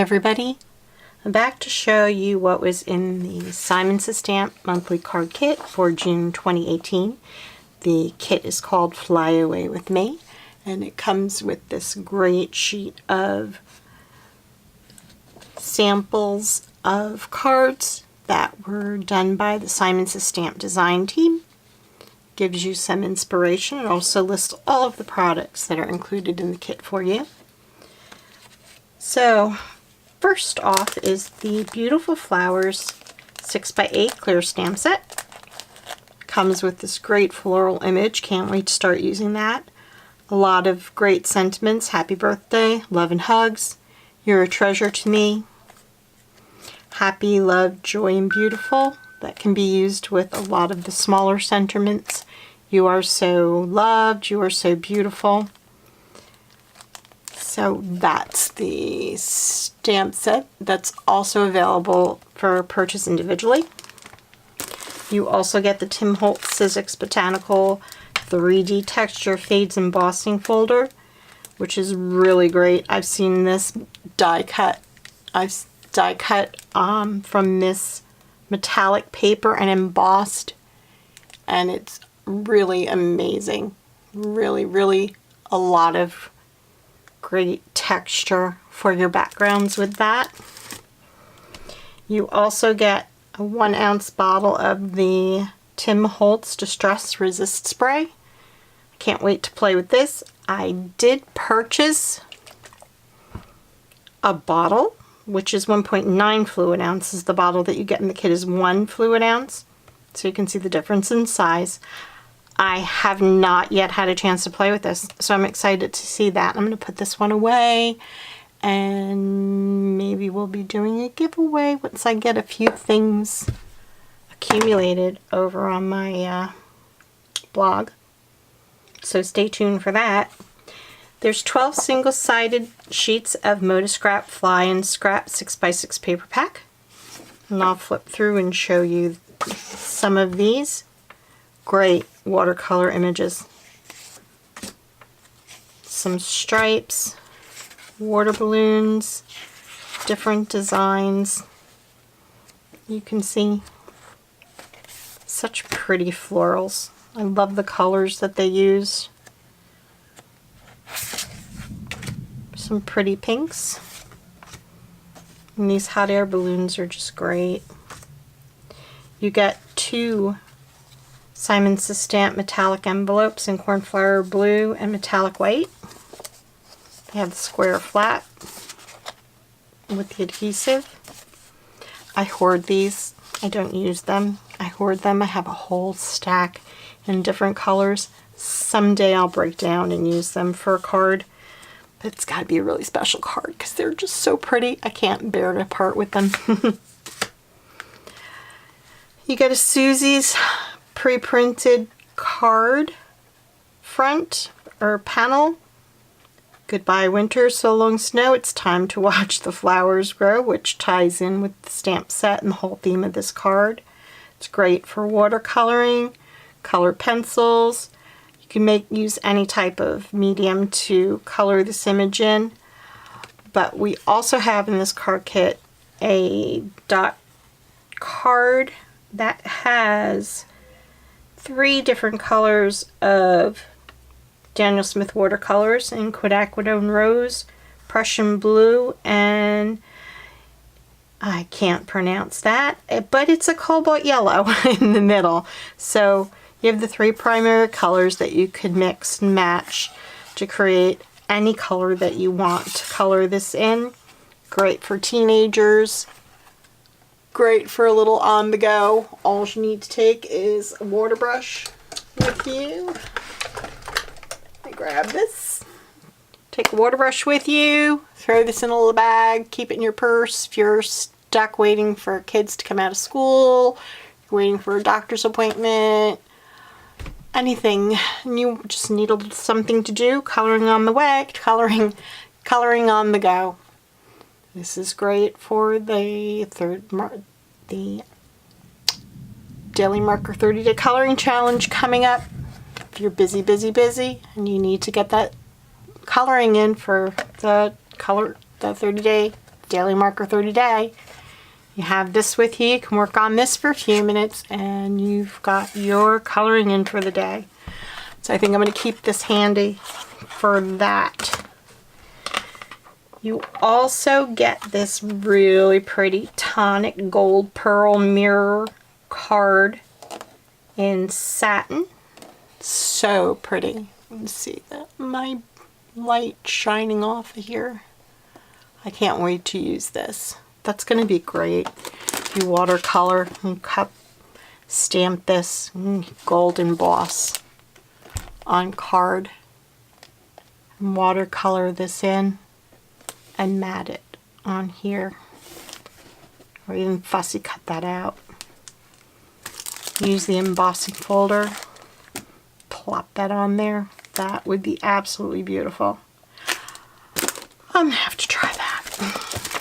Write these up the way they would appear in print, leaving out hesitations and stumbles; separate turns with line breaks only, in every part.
everybody. I'm back to show you what was in the Simon Says Stamp monthly card kit for June 2018. The kit is called Fly Away With Me, and it comes with this great sheet of samples of cards that were done by the Simon Says Stamp design team. Gives you some inspiration. It also lists all of the products that are included in the kit for you. So first off is the Beautiful Flowers 6x8 clear stamp set. Comes with this great floral image. Can't wait to start using that. A lot of great sentiments. Happy birthday, love and hugs. You're a treasure to me. Happy, love, joy, and beautiful. That can be used with a lot of the smaller sentiments. You are so loved. You are so beautiful. So that's the stamp set that's also available for purchase individually. You also get the Tim Holtz Sizzix Botanical 3D Texture Fades Embossing folder, which is really great. I've seen this die cut. I've die cut from this metallic paper and embossed, and it's really amazing. Really a lot of great texture for your backgrounds with that. You also get a 1 ounce bottle of the Tim Holtz Distress Resist Spray. I can't wait to play with this. I did purchase a bottle, which is 1.9 fluid ounces. The bottle that you get in the kit is 1 fluid ounce, so you can see the difference in size. I have not yet had a chance to play with this, so I'm excited to see that. I'm going to put this one away, and maybe we'll be doing a giveaway once I get a few things accumulated over on my blog. So stay tuned for that. There's 12 single-sided sheets of Moda Scrap Fly and Scrap 6x6 paper pack. And I'll flip through and show you some of these. Great watercolor images. Some stripes, water balloons, different designs. You can see such pretty florals. I love the colors that they use. Some pretty pinks. And these hot air balloons are just great. You get 2 Simon Says Stamp metallic envelopes in cornflower blue and metallic white. They have the square flat with the adhesive. I hoard these. I don't use them. I hoard them. I have a whole stack in different colors. Someday I'll break down and use them for a card. But it's got to be a really special card because they're just so pretty. I can't bear to part with them. You get a Susie's pre-printed card front or panel. Goodbye winter, so long snow, it's time to watch the flowers grow, which ties in with the stamp set and the whole theme of this card. It's great for watercoloring, color pencils. You can use any type of medium to color this image in. But we also have in this card kit a dot card that has 3 different colors of Daniel Smith watercolors in Quinacridone Rose, Prussian Blue, and I can't pronounce that, but it's a cobalt yellow in the middle. So you have the 3 primary colors that you could mix and match to create any color that you want to color this in. Great for teenagers. Great for a little on the go. All you need to take is a water brush with you. Grab this. Take a water brush with you. Throw this in a little bag. Keep it in your purse. If you're stuck waiting for kids to come out of school, waiting for a doctor's appointment, anything, and you just need something to do, coloring on the way, coloring on the go. This is great for the Daily Marker 30-day coloring challenge coming up. If you're busy and you need to get that coloring in for the 30-day daily marker 30 day. You have this with you. You can work on this for a few minutes and you've got your coloring in for the day. So I think I'm going to keep this handy for that. You also get this really pretty tonic gold pearl mirror card in satin. So pretty. You can see that my light shining off of here. I can't wait to use this. That's going to be great. You watercolor and cup stamp this gold emboss on card and watercolor this in and mat it on here, or even fussy cut that out. Use the embossing folder, plop that on there. That would be absolutely beautiful. I'm gonna have to try that.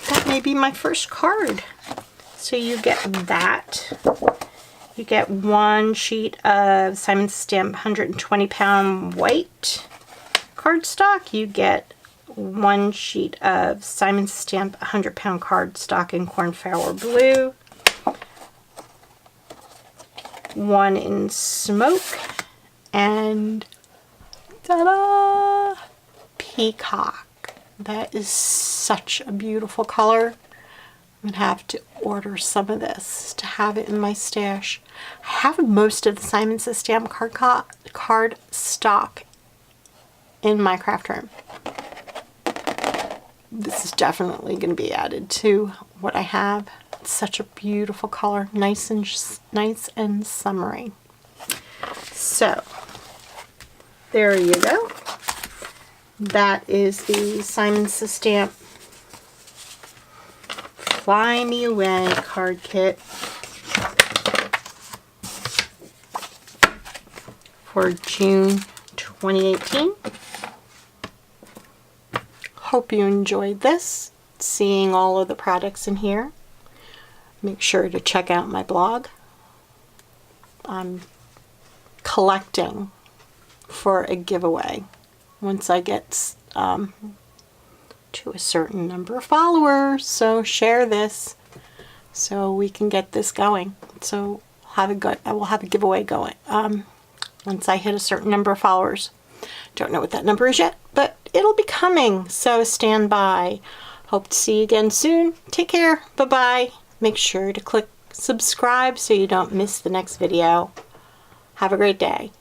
That may be my first card. So you get that. You get one sheet of Simon Stamp 120 pound white cardstock. You get one sheet of Simon Stamp 100 pound cardstock in cornflower blue. One in smoke. And ta-da! Peacock. That is such a beautiful color. I'm gonna have to order some of this to have it in my stash. I have most of the Simon Says Stamp card stock in my craft room. This is definitely going to be added to what I have. It's such a beautiful color, nice and summery. So there you go. That is the Simon Says Stamp Fly Me Away card kit for June 2018. Hope you enjoyed this, seeing all of the products in here. Make sure to check out my blog. I'm collecting for a giveaway once I get to a certain number of followers, so share this so we can get this going. So I will have a giveaway going once I hit a certain number of followers. Don't know what that number is yet, but it'll be coming, so stand by. Hope to see you again soon. Take care. Bye-bye. Make sure to click subscribe so you don't miss the next video. Have a great day.